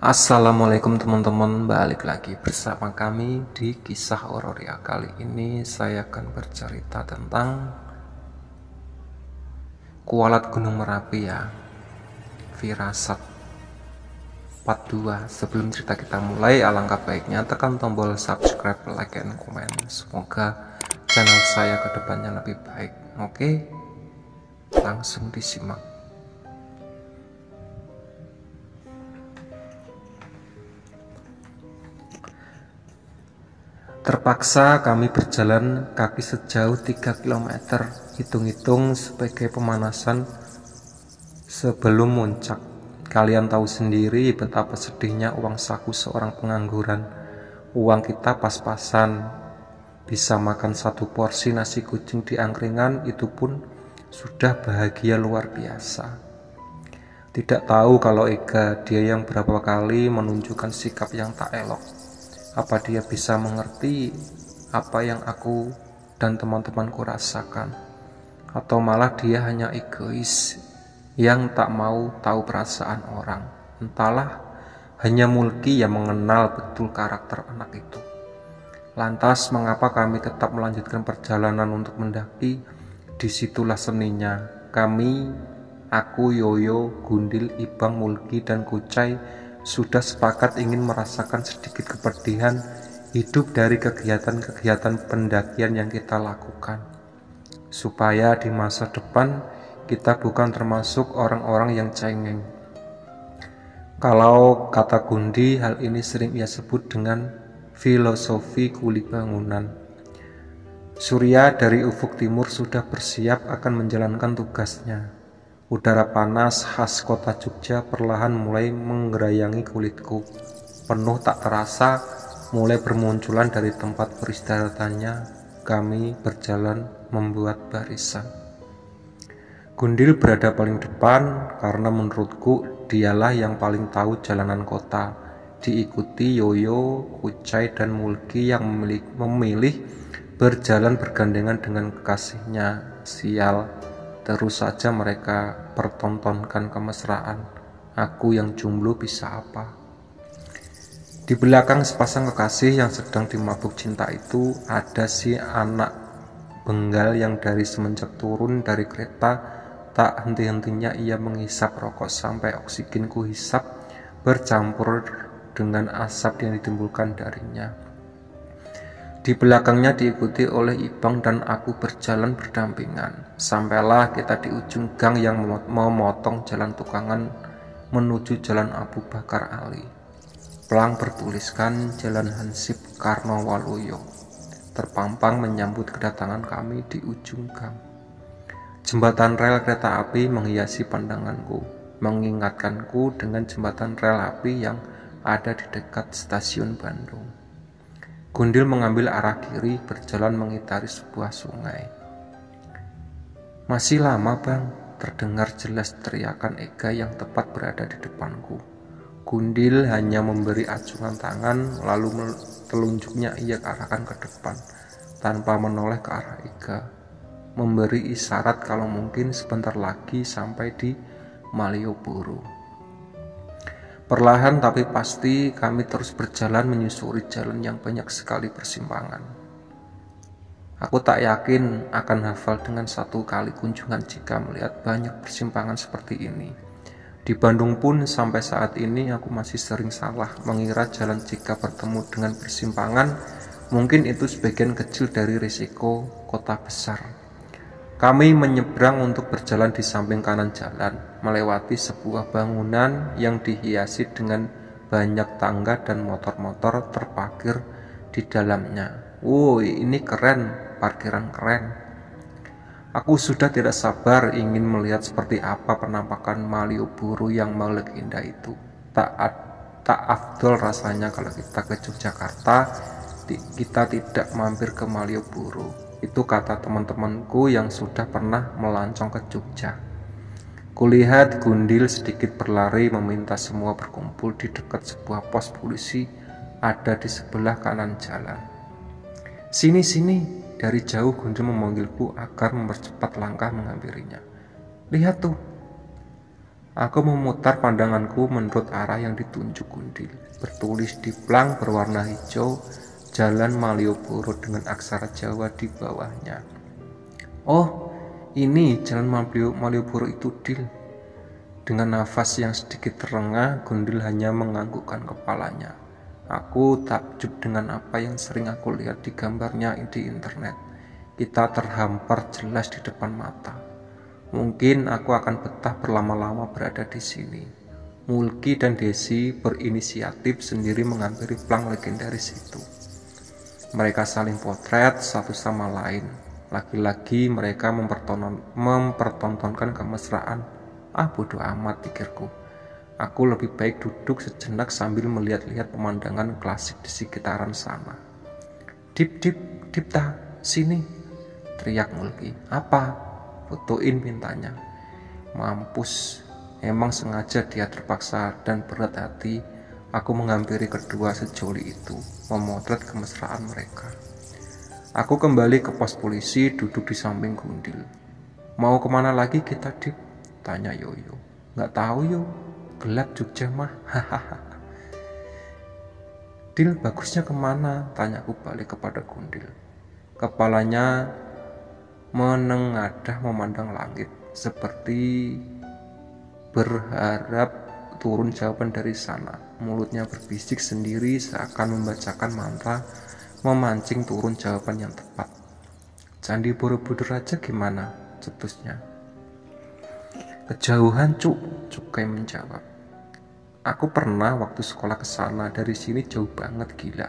Assalamualaikum teman-teman, balik lagi bersama kami di kisah horor ya. Kali ini saya akan bercerita tentang kualat Gunung Merapi ya, Firasat part 2. Sebelum cerita kita mulai, alangkah baiknya tekan tombol subscribe, like, dan komen. Semoga channel saya kedepannya lebih baik. Oke, langsung disimak. Terpaksa kami berjalan kaki sejauh 3 km, hitung-hitung sebagai pemanasan sebelum muncak. Kalian tahu sendiri betapa sedihnya uang saku seorang pengangguran. Uang kita pas-pasan, bisa makan satu porsi nasi kucing di angkringan, itu pun sudah bahagia luar biasa. Tidak tahu kalau Ega, dia yang berapa kali menunjukkan sikap yang tak elok. Apa dia bisa mengerti apa yang aku dan teman-temanku rasakan? Atau malah dia hanya egois yang tak mau tahu perasaan orang? Entahlah, hanya Mulki yang mengenal betul karakter anak itu. Lantas mengapa kami tetap melanjutkan perjalanan untuk mendaki? Disitulah seninya. Kami, aku, Yoyo, Gundil, Ibang, Mulki, dan Kucai sudah sepakat ingin merasakan sedikit kepedihan hidup dari kegiatan-kegiatan pendakian yang kita lakukan, supaya di masa depan kita bukan termasuk orang-orang yang cengeng. Kalau kata Gundi, hal ini sering ia sebut dengan filosofi kuli bangunan. Surya dari ufuk timur sudah bersiap akan menjalankan tugasnya. Udara panas khas kota Jogja perlahan mulai menggerayangi kulitku. Penuh tak terasa mulai bermunculan dari tempat peristirahatannya. Kami berjalan membuat barisan. Gundil berada paling depan karena menurutku dialah yang paling tahu jalanan kota. Diikuti Yoyo, Kucai, dan Mulki yang memilih berjalan bergandengan dengan kekasihnya. Sial, terus saja mereka pertontonkan kemesraan. Aku yang jomblo bisa apa? Di belakang sepasang kekasih yang sedang dimabuk cinta itu ada si anak benggal yang dari semenjak turun dari kereta tak henti-hentinya ia menghisap rokok sampai oksigen kuhisap bercampur dengan asap yang ditimbulkan darinya. Di belakangnya diikuti oleh Ibang dan aku berjalan berdampingan. Sampailah kita di ujung gang yang memotong jalan tukangan menuju jalan Abu Bakar Ali. Pelang bertuliskan Jalan Hansip Karno Waluyo terpampang menyambut kedatangan kami di ujung gang. Jembatan rel kereta api menghiasi pandanganku, mengingatkanku dengan jembatan rel api yang ada di dekat stasiun Bandung. Gundil mengambil arah kiri, berjalan mengitari sebuah sungai. Masih lama bang, terdengar jelas teriakan Ega yang tepat berada di depanku. Gundil hanya memberi acungan tangan, lalu telunjuknya ia arahkan ke depan, tanpa menoleh ke arah Ega. Memberi isyarat kalau mungkin sebentar lagi sampai di Malioboro. Perlahan tapi pasti kami terus berjalan menyusuri jalan yang banyak sekali persimpangan. Aku tak yakin akan hafal dengan satu kali kunjungan jika melihat banyak persimpangan seperti ini. Di Bandung pun sampai saat ini aku masih sering salah mengira jalan jika bertemu dengan persimpangan. Mungkin itu sebagian kecil dari risiko kota besar. Kami menyeberang untuk berjalan di samping kanan jalan, melewati sebuah bangunan yang dihiasi dengan banyak tangga dan motor-motor terparkir di dalamnya. Woi, ini keren, parkiran keren. Aku sudah tidak sabar ingin melihat seperti apa penampakan Malioboro yang melegenda itu. Tak afdol rasanya kalau kita ke Yogyakarta, kita tidak mampir ke Malioboro. Itu kata teman-temanku yang sudah pernah melancong ke Jogja. Kulihat Gundil sedikit berlari meminta semua berkumpul di dekat sebuah pos polisi ada di sebelah kanan jalan. Sini, dari jauh Gundil memanggilku agar mempercepat langkah menghampirinya. Lihat tuh, Aku memutar pandanganku menurut arah yang ditunjuk Gundil. Bertulis di plang berwarna hijau, Jalan Malioboro dengan aksara Jawa di bawahnya. Oh, ini Jalan Malioboro itu, Dil. Dengan nafas yang sedikit terengah, Gundil hanya menganggukkan kepalanya. Aku takjub dengan apa yang sering aku lihat di gambarnya di internet. Kita terhampar jelas di depan mata. Mungkin aku akan betah berlama-lama berada di sini. Mulki dan Desi berinisiatif sendiri menghampiri plang legendaris itu. Mereka saling potret satu sama lain. Lagi-lagi mereka mempertontonkan kemesraan. Bodoh amat, pikirku. Aku lebih baik duduk sejenak sambil melihat-lihat pemandangan klasik di sekitaran sana. Dip, ta, sini, teriak Mulki. Apa? Fotoin, mintanya. Mampus, emang sengaja dia terpaksa dan berat hati. Aku menghampiri kedua sejoli itu, memotret kemesraan mereka. Aku kembali ke pos polisi, duduk di samping Gundil. Mau kemana lagi kita, Dip? Tanya Yoyo. Nggak tahu, Yo. Gelap Jogja mah. Hahaha. Dil, bagusnya kemana? Tanyaku balik kepada Gundil. Kepalanya menengadah memandang langit, seperti berharap turun jawaban dari sana. Mulutnya berbisik sendiri seakan membacakan mantra, memancing turun jawaban yang tepat. Candi Borobudur aja gimana? Cetusnya. Kejauhan, Cukai menjawab. Aku pernah waktu sekolah ke sana, dari sini jauh banget, gila.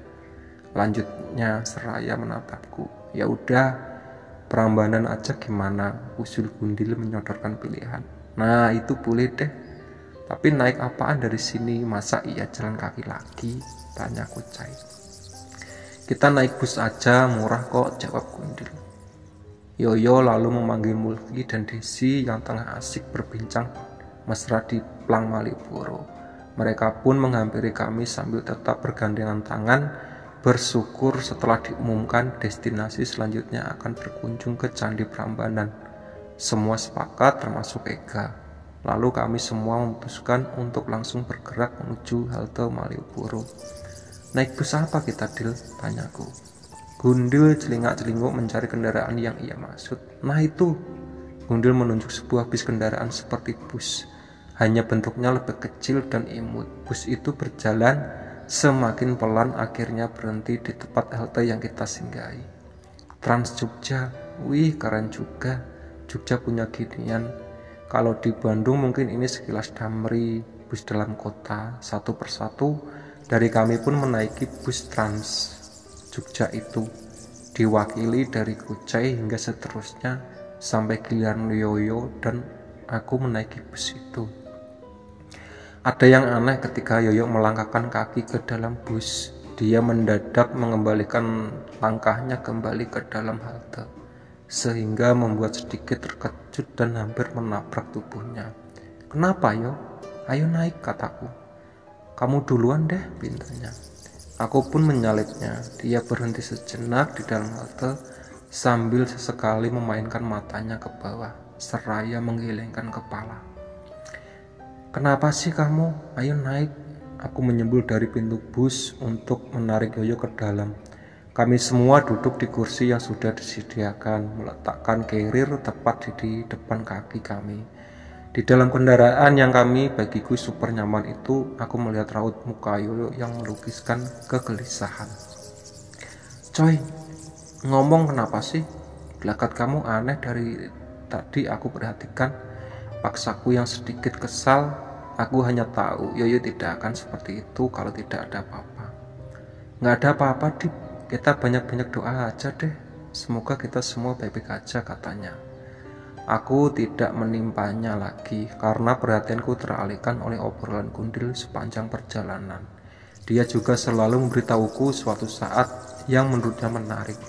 Lanjutnya seraya menatapku. Ya udah, Prambanan aja gimana? Usul Gundil menyodorkan pilihan. Nah, itu boleh deh. Tapi naik apaan dari sini? Masa iya jalan kaki lagi? Tanya Kucai. Kita naik bus aja, murah kok, jawab Gundil. Yoyo lalu memanggil Mulki dan Desi yang tengah asik berbincang mesra di plang Malioboro. Mereka pun menghampiri kami sambil tetap bergandengan tangan, bersyukur setelah diumumkan destinasi selanjutnya akan berkunjung ke Candi Prambanan. Semua sepakat termasuk Ega. Lalu kami semua memutuskan untuk langsung bergerak menuju halte Malioboro. Naik bus apa kita, Dil? Tanyaku. Gundil celingak-celinguk mencari kendaraan yang ia maksud. Nah itu, Gundil menunjuk sebuah bis kendaraan seperti bus. Hanya bentuknya lebih kecil dan imut. Bus itu berjalan semakin pelan, akhirnya berhenti di tempat halte yang kita singgahi. Trans Jogja, wih keren juga. Jogja punya ginian. Kalau di Bandung mungkin ini sekilas Damri, bus dalam kota. Satu persatu dari kami pun menaiki bus Trans Jogja itu, diwakili dari Kucai hingga seterusnya sampai giliran Yoyo dan aku menaiki bus itu. Ada yang aneh ketika Yoyo melangkahkan kaki ke dalam bus. Dia mendadak mengembalikan langkahnya kembali ke dalam halte, sehingga membuat sedikit terkejut dan hampir menabrak tubuhnya. Kenapa, Yo? Ayo naik, kataku. Kamu duluan deh, pintanya. Aku pun menyalipnya. Dia berhenti sejenak di dalam halte sambil sesekali memainkan matanya ke bawah, seraya menggelengkan kepala. Kenapa sih kamu? Ayo naik. Aku menyembul dari pintu bus untuk menarik Yoyo ke dalam. Kami semua duduk di kursi yang sudah disediakan, meletakkan carrier tepat di depan kaki kami. Di dalam kendaraan yang kami bagiku super nyaman itu, aku melihat raut muka Yoyo yang melukiskan kegelisahan. Coy, ngomong kenapa sih? Gelagat kamu aneh dari tadi aku perhatikan. Paksaku yang sedikit kesal. Aku hanya tahu Yoyo tidak akan seperti itu kalau tidak ada apa-apa. Nggak ada apa-apa, Dip. Kita banyak-banyak doa aja deh. Semoga kita semua baik-baik aja, katanya. Aku tidak menimpanya lagi karena perhatianku teralihkan oleh obrolan Gundil sepanjang perjalanan. Dia juga selalu memberitahuku suatu saat yang menurutnya menarik,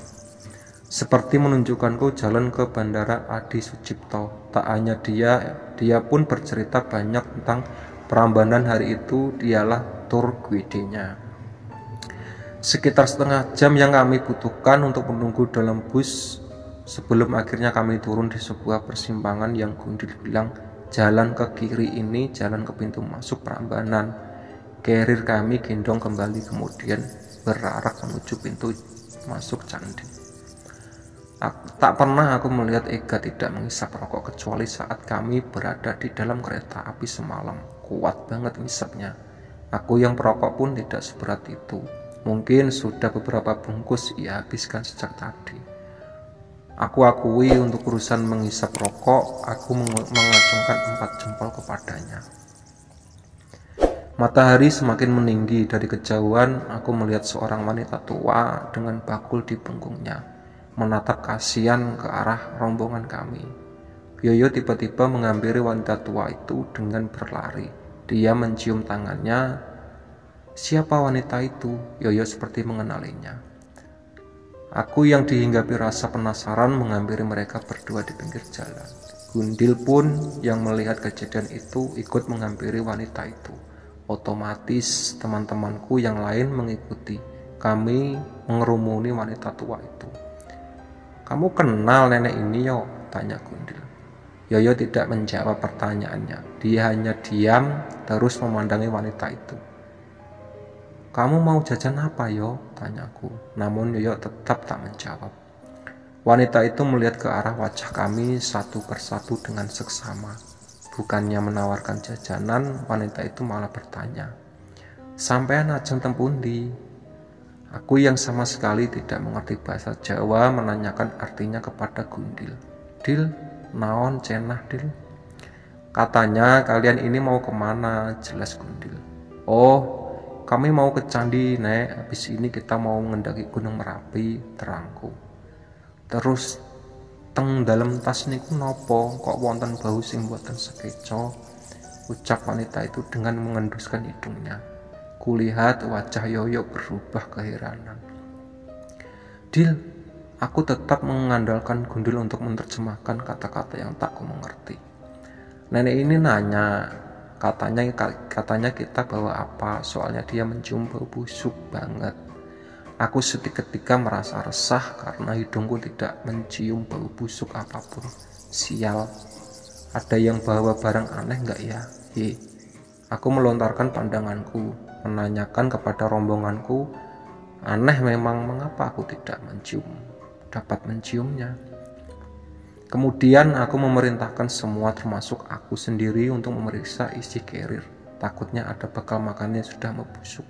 seperti menunjukkanku jalan ke Bandara Adi Sucipto. Tak hanya dia pun bercerita banyak tentang Prambanan hari itu. Dialah tour guide-nya. Sekitar setengah jam yang kami butuhkan untuk menunggu dalam bus sebelum akhirnya kami turun di sebuah persimpangan yang Gundil bilang Jalan ke kiri ini jalan ke pintu masuk Prambanan. Carrier kami gendong kembali kemudian berarak menuju pintu masuk candi. Tak pernah aku melihat Ega tidak menghisap rokok kecuali saat kami berada di dalam kereta api semalam. Kuat banget ngisapnya. Aku yang perokok pun tidak seberat itu. Mungkin sudah beberapa bungkus ia habiskan sejak tadi. Aku akui untuk urusan menghisap rokok, aku mengacungkan 4 jempol kepadanya. Matahari semakin meninggi. Dari kejauhan aku melihat seorang wanita tua dengan bakul di punggungnya, menatap kasihan ke arah rombongan kami. Yoyo tiba-tiba menghampiri wanita tua itu dengan berlari. Dia mencium tangannya. Siapa wanita itu? Yoyo seperti mengenalinya. Aku yang dihinggapi rasa penasaran menghampiri mereka berdua di pinggir jalan. Gundil pun yang melihat kejadian itu ikut menghampiri wanita itu. Otomatis teman-temanku yang lain mengikuti. Kami mengerumuni wanita tua itu. Kamu kenal nenek ini yo? Tanya Gundil. Yoyo tidak menjawab pertanyaannya. Dia hanya diam terus memandangi wanita itu. Kamu mau jajan apa yo? Tanyaku. Namun Yoyo tetap tak menjawab. Wanita itu melihat ke arah wajah kami satu persatu dengan seksama. Bukannya menawarkan jajanan, wanita itu malah bertanya, sampean ajeng teng pundi? Aku yang sama sekali tidak mengerti bahasa Jawa menanyakan artinya kepada Gundil. Dil, naon cenah Dil? Katanya kalian ini mau kemana? Jelas Gundil. Oh, kami mau ke candi nek. Habis ini kita mau mendaki Gunung Merapi, terangku. Terus teng dalam tas niku nopo kok wonten bau sing boten sekeco? Ucap wanita itu dengan mengenduskan hidungnya. Kulihat wajah Yoyo berubah keheranan. Dil, aku tetap mengandalkan Gundil untuk menerjemahkan kata-kata yang tak ku mengerti. Nenek ini nanya, katanya kita bawa apa, soalnya dia mencium bau busuk banget. Aku seketika merasa resah karena hidungku tidak mencium bau busuk apapun. Sial, ada yang bawa barang aneh enggak ya? Aku melontarkan pandanganku, menanyakan kepada rombonganku, aneh memang mengapa aku tidak dapat menciumnya. Kemudian aku memerintahkan semua termasuk aku sendiri untuk memeriksa isi carrier. Takutnya ada bekal makannya sudah membusuk.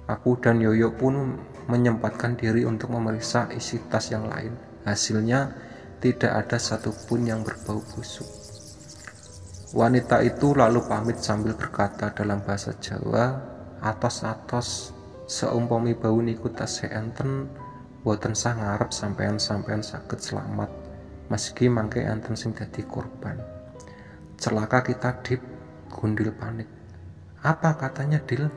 Aku dan Yoyo pun menyempatkan diri untuk memeriksa isi tas yang lain. Hasilnya tidak ada satupun yang berbau busuk. Wanita itu lalu pamit sambil berkata dalam bahasa Jawa, atos-atos seumpami bau niku tasih enten, boten sah ngarep sampean saged selamat, meski mangke enten sing dadi korban. Celaka kita, Dip. Gundil panik. Apa katanya, Dil?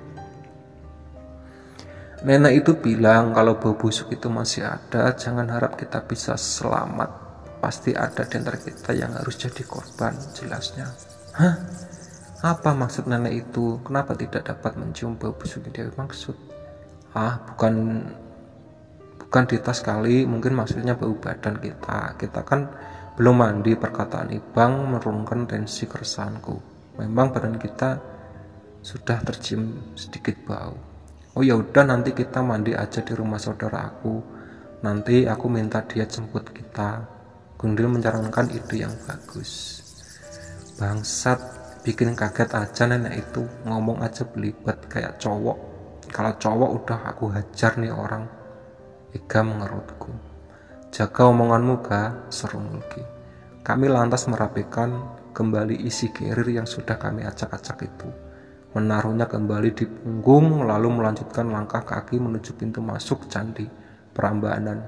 Nenek itu bilang kalau bau busuk itu masih ada, jangan harap kita bisa selamat. Pasti ada di antara kita yang harus jadi korban, jelasnya. Hah? Apa maksud nenek itu? Kenapa tidak dapat mencium bau busuk yang dia maksud? Bukan di tas kali, mungkin maksudnya bau badan kita. Kita kan belum mandi, perkataan Ibang menurunkan tensi keresahanku. Memang badan kita sudah tercium sedikit bau. Oh ya udah, nanti kita mandi aja di rumah saudara aku. Nanti aku minta dia jemput kita. Gundil menyarankan ide yang bagus. Bangsat, bikin kaget aja nenek itu. Ngomong aja belibet kayak cowok. Kalau cowok udah aku hajar nih orang. Ega mengerutku. Jaga omonganmu ga, seru Mulki. Kami lantas merapikan kembali isi carrier yang sudah kami acak-acak itu. Menaruhnya kembali di punggung, lalu melanjutkan langkah kaki menuju pintu masuk candi Prambanan.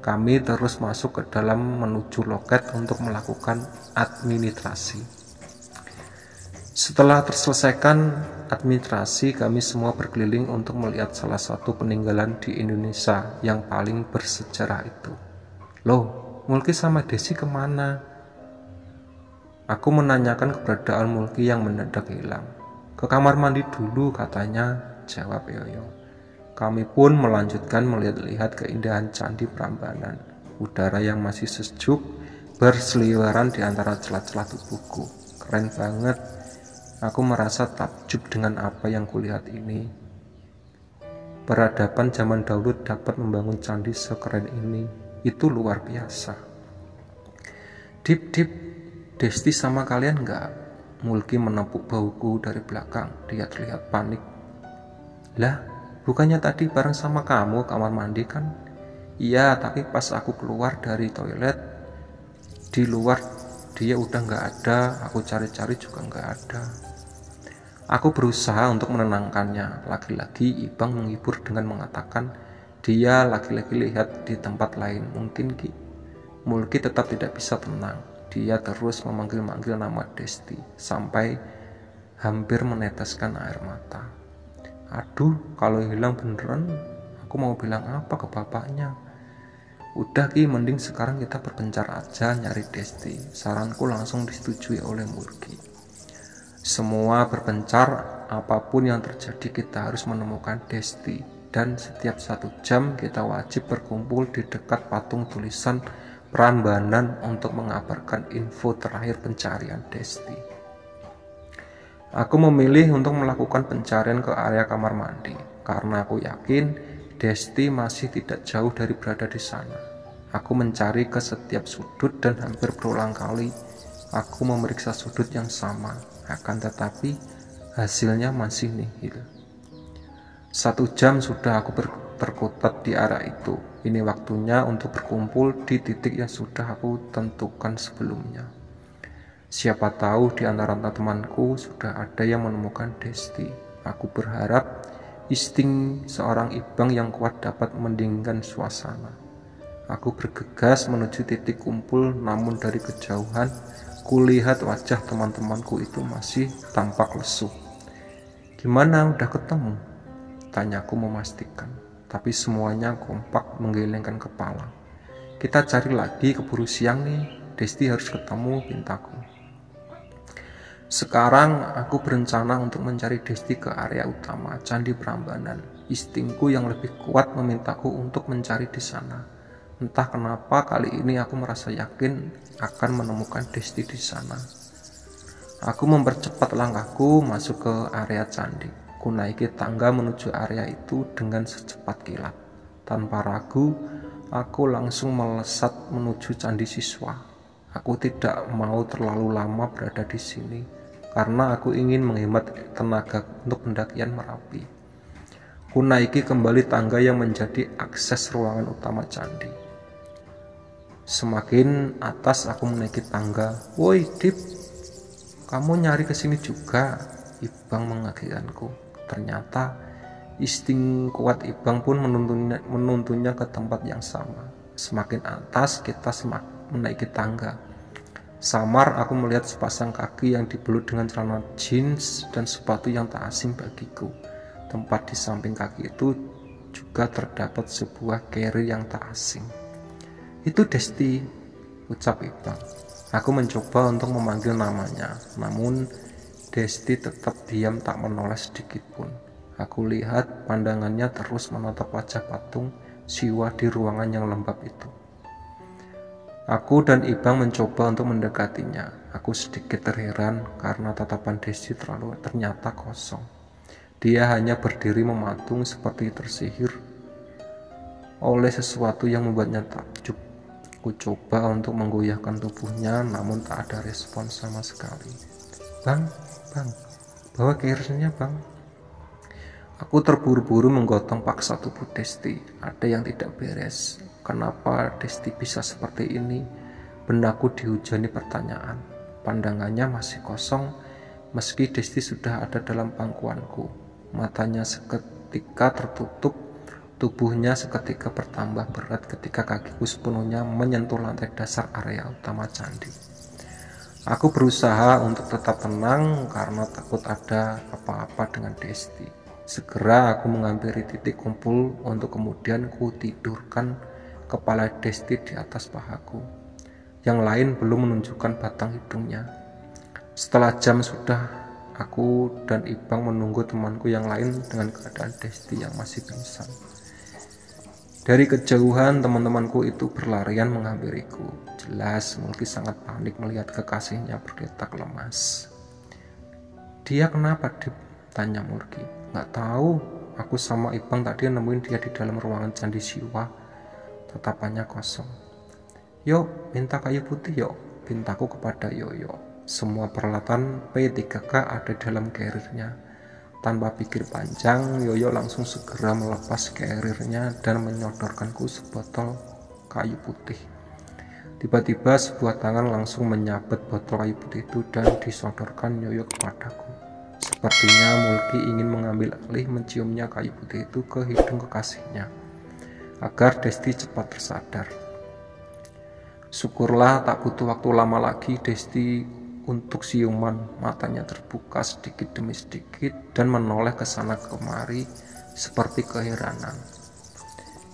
Kami terus masuk ke dalam menuju loket untuk melakukan administrasi. Setelah terselesaikan administrasi, kami semua berkeliling untuk melihat salah satu peninggalan di Indonesia yang paling bersejarah itu. Loh, Mulki sama Desi kemana? Aku menanyakan keberadaan Mulki yang mendadak hilang. Ke kamar mandi dulu katanya, jawab Yoyo. Kami pun melanjutkan melihat-lihat keindahan candi Prambanan. Udara yang masih sejuk berseliweran di antara celah-celah tubuhku. keren banget. Aku merasa takjub dengan apa yang kulihat ini. Peradaban zaman dahulu dapat membangun candi sekeren ini. Itu luar biasa. Dip, Desti sama kalian nggak? Mulki menepuk bahuku dari belakang. Dia terlihat panik. Lah, bukannya tadi bareng sama kamu kamar mandi kan? Iya, tapi pas aku keluar dari toilet, di luar dia udah nggak ada. Aku cari-cari juga nggak ada. Aku berusaha untuk menenangkannya. Lagi-lagi Ibang menghibur dengan mengatakan dia lagi-lagi lihat di tempat lain. Mungkin Mulki tetap tidak bisa tenang. Dia terus memanggil-manggil nama Desti sampai hampir meneteskan air mata. Aduh, kalau hilang beneran, aku mau bilang apa ke bapaknya? Udah mending sekarang kita berpencar aja nyari Desti. Saranku langsung disetujui oleh Mulki. Semua berpencar, apapun yang terjadi kita harus menemukan Desti. Dan setiap 1 jam kita wajib berkumpul di dekat patung tulisan Prambanan untuk mengabarkan info terakhir pencarian Desti. Aku memilih untuk melakukan pencarian ke area kamar mandi karena aku yakin Desti masih tidak jauh dari berada di sana. Aku mencari ke setiap sudut dan hampir berulang kali aku memeriksa sudut yang sama, akan tetapi hasilnya masih nihil. 1 jam sudah aku berkutat di area itu. Ini waktunya untuk berkumpul di titik yang sudah aku tentukan sebelumnya. Siapa tahu di antara temanku sudah ada yang menemukan Desti. Aku berharap insting seorang Ibang yang kuat dapat mendinginkan suasana. Aku bergegas menuju titik kumpul, namun dari kejauhan kulihat wajah teman-temanku itu masih tampak lesu. Gimana, udah ketemu? Tanyaku memastikan, tapi semuanya kompak menggelengkan kepala. Kita cari lagi, keburu siang nih. Desti harus ketemu, pintaku. Sekarang aku berencana untuk mencari Desti ke area utama Candi Prambanan. Instingku yang lebih kuat memintaku untuk mencari di sana. Entah kenapa kali ini aku merasa yakin akan menemukan Desti di sana. Aku mempercepat langkahku masuk ke area candi. Ku naiki tangga menuju area itu dengan secepat kilat. Tanpa ragu, aku langsung melesat menuju candi siswa. Aku tidak mau terlalu lama berada di sini karena aku ingin menghemat tenaga untuk pendakian Merapi. Ku naiki kembali tangga yang menjadi akses ruangan utama candi. Semakin atas aku menaiki tangga. Woi Dip, kamu nyari kesini juga? Ibang mengagetkanku. Ternyata insting kuat Ibang pun menuntunnya ke tempat yang sama. Semakin atas kita menaiki tangga. Samar aku melihat sepasang kaki yang dibelut dengan celana jeans dan sepatu yang tak asing bagiku. Tempat di samping kaki itu juga terdapat sebuah carry yang tak asing. Itu Desti, ucap Ibang. Aku mencoba untuk memanggil namanya, namun Desti tetap diam tak menoleh sedikit pun. Aku lihat pandangannya terus menatap wajah patung Siwa di ruangan yang lembab itu. Aku dan Ibang mencoba untuk mendekatinya. Aku sedikit terheran karena tatapan Desti ternyata kosong. Dia hanya berdiri mematung seperti tersihir oleh sesuatu yang membuatnya takjub. Ku coba untuk menggoyahkan tubuhnya, namun tak ada respon sama sekali. Bang, bawa carrier-nya bang. Aku terburu-buru menggotong paksa tubuh Desti. Ada yang tidak beres. Kenapa Desti bisa seperti ini? Benakku dihujani pertanyaan. Pandangannya masih kosong meski Desti sudah ada dalam pangkuanku. Matanya seketika tertutup, tubuhnya seketika bertambah berat ketika kakiku sepenuhnya menyentuh lantai dasar area utama candi. Aku berusaha untuk tetap tenang karena takut ada apa-apa dengan Desti. Segera aku menghampiri titik kumpul untuk kemudian ku tidurkan kepala Desti di atas pahaku. Yang lain belum menunjukkan batang hidungnya. Setelah jam sudah, aku dan Ibang menunggu temanku yang lain dengan keadaan Desti yang masih pingsan. Dari kejauhan teman-temanku itu berlarian menghampiriku. Jelas Mulki sangat panik melihat kekasihnya berdetak lemas. "Dia kenapa, Dip?" tanya Mulki. "Nggak tahu, aku sama Ibang tadi nemuin dia di dalam ruangan Candi Siwa." Tatapannya kosong. "Yuk, minta kayu putih yuk," pintaku kepada Yoyo. Semua peralatan P3K ada dalam carrier-nya. Tanpa pikir panjang, Yoyo langsung segera melepas carrier-nya dan menyodorkanku sebotol kayu putih. Tiba-tiba sebuah tangan langsung menyabet botol kayu putih itu dan disodorkan Yoyo kepadaku. Sepertinya Mulki ingin mengambil alih menciumnya kayu putih itu ke hidung kekasihnya, agar Desti cepat tersadar. Syukurlah tak butuh waktu lama lagi Desti untuk siuman. Matanya terbuka sedikit demi sedikit dan menoleh ke sana kemari seperti keheranan.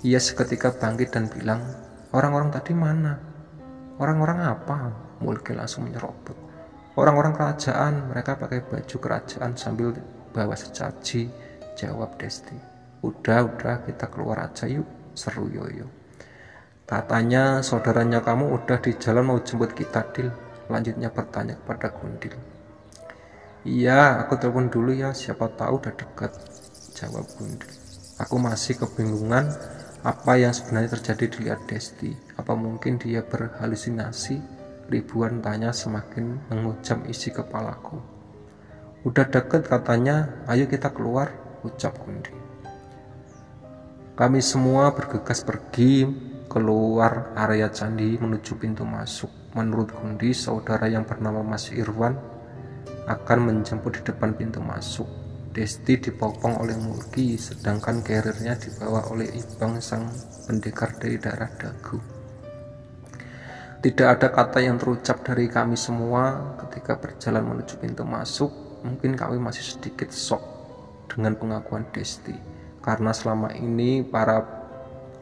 Ia seketika bangkit dan bilang, "Orang-orang tadi mana?" "Orang-orang apa?" Mulki langsung menyerobot. "Orang-orang kerajaan, mereka pakai baju kerajaan sambil bawa sesaji," jawab Desti. Udah, kita keluar aja yuk," seru Yoyo. "Katanya saudaranya kamu udah di jalan mau jemput kita, Dil," lanjutnya bertanya kepada Gundil. "Iya, aku telepon dulu ya, siapa tahu udah dekat," jawab Gundil. Aku masih kebingungan apa yang sebenarnya terjadi di lihat Desti. Apa mungkin dia berhalusinasi? Ribuan tanya semakin menghujam isi kepalaku. "Udah deket katanya, ayo kita keluar," ucap Gundil. Kami semua bergegas pergi keluar area candi menuju pintu masuk. Menurut Gundi, saudara yang bernama Mas Irwan akan menjemput di depan pintu masuk. Desti dipopong oleh Mulki, sedangkan carrier-nya dibawa oleh Ibang sang pendekar dari daerah Dagu. Tidak ada kata yang terucap dari kami semua ketika berjalan menuju pintu masuk. Mungkin kami masih sedikit shock dengan pengakuan Desti, karena selama ini para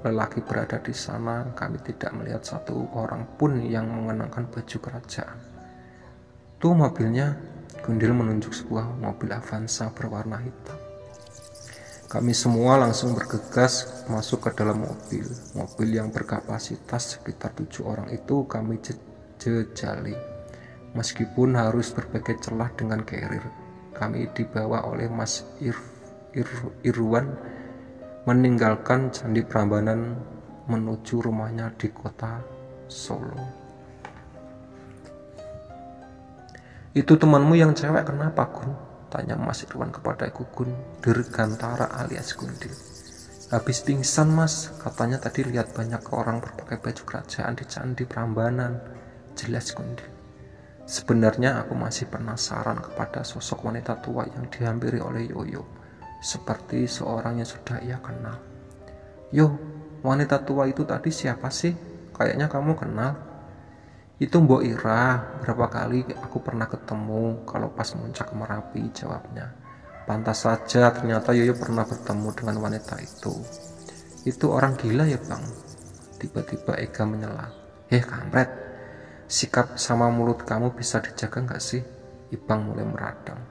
lelaki berada di sana, kami tidak melihat satu orang pun yang mengenakan baju kerajaan. "Tuh mobilnya," Gundil menunjuk sebuah mobil Avanza berwarna hitam. Kami semua langsung bergegas masuk ke dalam mobil. Mobil yang berkapasitas sekitar 7 orang itu kami jejali. Meskipun harus berbagai celah dengan carrier, kami dibawa oleh Mas Irwan meninggalkan Candi Prambanan menuju rumahnya di kota Solo. "Itu temanmu yang cewek kenapa, Gun?" tanya Mas Irwan kepada Gugun Dirgantara alias Gundil. "Habis pingsan, Mas, katanya tadi lihat banyak orang berpakai baju kerajaan di Candi Prambanan," jelas Gundil. Sebenarnya aku masih penasaran kepada sosok wanita tua yang dihampiri oleh Yoyo, seperti seorang yang sudah ia kenal. "Yo, wanita tua itu tadi siapa sih? Kayaknya kamu kenal." "Itu Mbok Ira, berapa kali aku pernah ketemu kalau pas muncak Merapi," jawabnya. Pantas saja ternyata Yoyo pernah bertemu dengan wanita itu. "Itu orang gila ya, Bang?" Tiba-tiba Ega menyela. Kampret, sikap sama mulut kamu bisa dijaga gak sih?" Ibang mulai meradang.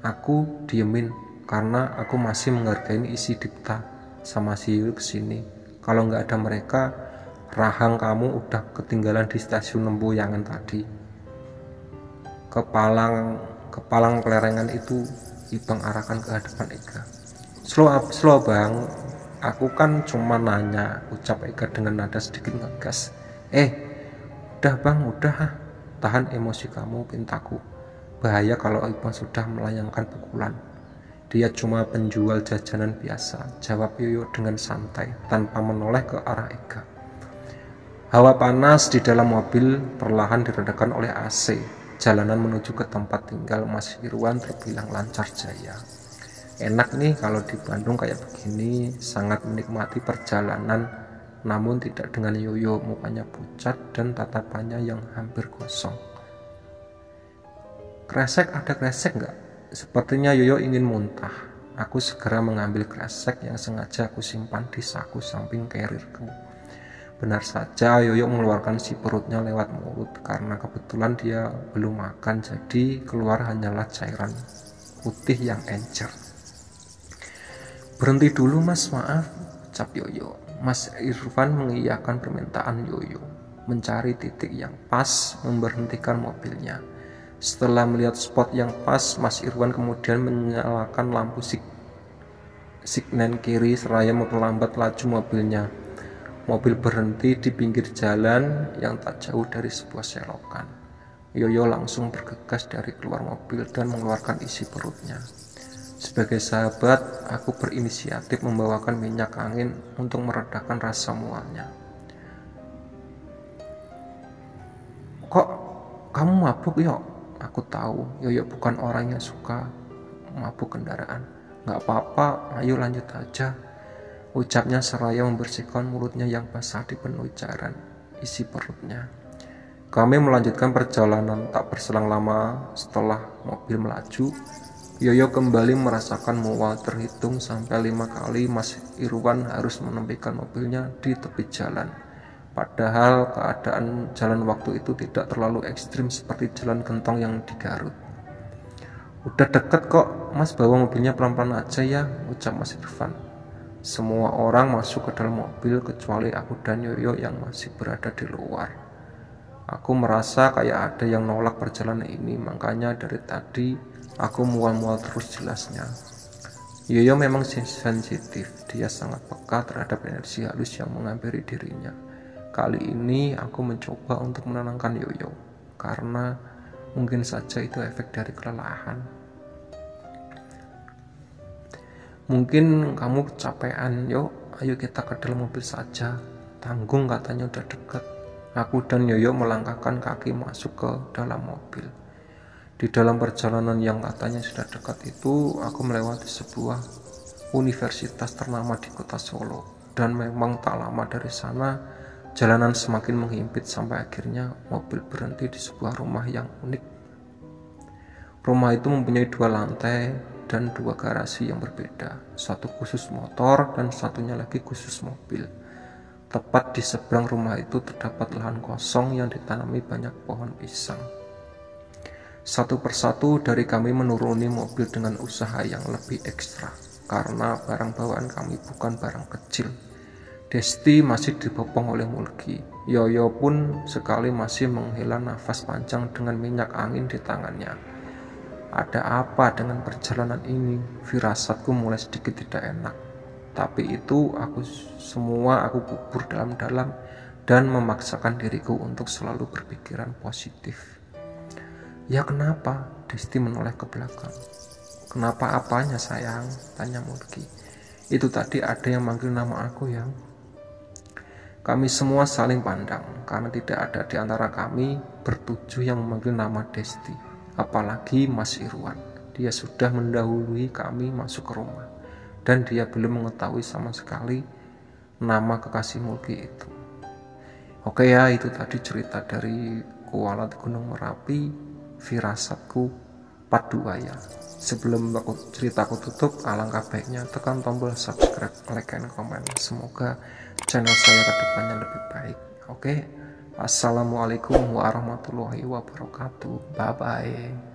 Aku diemin karena aku masih menghargai isi dipta sama si Yoyo kesini. Kalau nggak ada mereka, rahang kamu udah ketinggalan di stasiun Lempuyangan tadi. Kepalang kelerengan itu Ibang arahkan ke hadapan Ega. Slow Bang, aku kan cuma nanya, ucap Ega dengan nada sedikit ngegas. Udah Bang, udah, tahan emosi kamu, pintaku. Bahaya kalau Ibang sudah melayangkan pukulan. Dia cuma penjual jajanan biasa, jawab Yoyo dengan santai tanpa menoleh ke arah Ega. Hawa panas di dalam mobil perlahan diredakan oleh AC. Jalanan menuju ke tempat tinggal Mas Irwan terbilang lancar jaya. Enak nih kalau di Bandung kayak begini, sangat menikmati perjalanan, namun tidak dengan Yoyo, mukanya pucat dan tatapannya yang hampir kosong. Ada kresek nggak? Sepertinya Yoyo ingin muntah. Aku segera mengambil kresek yang sengaja aku simpan di saku samping carrierku. Benar saja Yoyo mengeluarkan si perutnya lewat mulut. Karena kebetulan dia belum makan, jadi keluar hanyalah cairan putih yang encer. Berhenti dulu mas, maaf, ucap Yoyo. Mas Irfan mengiyakan permintaan Yoyo, mencari titik yang pas memberhentikan mobilnya. Setelah melihat spot yang pas, Mas Irwan kemudian menyalakan lampu signal kiri seraya memperlambat laju mobilnya. Mobil berhenti di pinggir jalan yang tak jauh dari sebuah selokan. Yoyo langsung bergegas dari keluar mobil dan mengeluarkan isi perutnya. Sebagai sahabat, aku berinisiatif membawakan minyak angin untuk meredakan rasa mualnya. Kok kamu mabuk, Yo? Aku tahu Yoyo bukan orang yang suka mabuk kendaraan. Gak apa-apa, ayo lanjut aja, ucapnya seraya membersihkan mulutnya yang basah dipenuhi cairan isi perutnya. Kami melanjutkan perjalanan. Tak berselang lama setelah mobil melaju, Yoyo kembali merasakan mual. Terhitung sampai 5 kali Mas Irwan harus menepikan mobilnya di tepi jalan. Padahal keadaan jalan waktu itu tidak terlalu ekstrim seperti jalan gentong yang di Garut. Udah deket kok, Mas bawa mobilnya pelan-pelan aja ya, ucap Mas Irfan. Semua orang masuk ke dalam mobil kecuali aku dan Yoyo yang masih berada di luar. Aku merasa kayak ada yang nolak perjalanan ini, makanya dari tadi aku mual-mual terus jelasnya. Yoyo memang sensitif, dia sangat peka terhadap energi halus yang menghampiri dirinya. Kali ini aku mencoba untuk menenangkan Yoyo, karena mungkin saja itu efek dari kelelahan. Mungkin kamu kecapean, Yo, ayo kita ke dalam mobil saja. Tanggung, katanya udah deket. Aku dan Yoyo melangkahkan kaki masuk ke dalam mobil. Di dalam perjalanan yang katanya sudah dekat itu, aku melewati sebuah universitas ternama di kota Solo. Dan memang tak lama dari sana, jalanan semakin menghimpit sampai akhirnya mobil berhenti di sebuah rumah yang unik. Rumah itu mempunyai 2 lantai dan 2 garasi yang berbeda, satu khusus motor dan satunya lagi khusus mobil. Tepat di seberang rumah itu terdapat lahan kosong yang ditanami banyak pohon pisang. Satu persatu dari kami menuruni mobil dengan usaha yang lebih ekstra, karena barang bawaan kami bukan barang kecil. Desti masih dibopong oleh Mulki. Yoyo pun sekali masih menghela nafas panjang dengan minyak angin di tangannya. Ada apa dengan perjalanan ini? Firasatku mulai sedikit tidak enak. Tapi itu aku kubur dalam-dalam dan memaksakan diriku untuk selalu berpikiran positif. Ya kenapa? Desti menoleh ke belakang. Kenapa apanya sayang? Tanya Mulki. Itu tadi ada yang manggil nama aku yang. Kami semua saling pandang karena tidak ada di antara kami bertujuh yang memanggil nama Desti. Apalagi Mas Irwan. Dia sudah mendahului kami masuk ke rumah. Dan dia belum mengetahui sama sekali nama kekasih Mulki itu. Oke ya, itu tadi cerita dari Kualat Gunung Merapi, Firasatku part 2 ya. Sebelum ceritaku tutup, alangkah baiknya tekan tombol subscribe, like, dan komen. Semoga channel saya kedepannya lebih baik. Oke, assalamualaikum warahmatullahi wabarakatuh. Bye bye.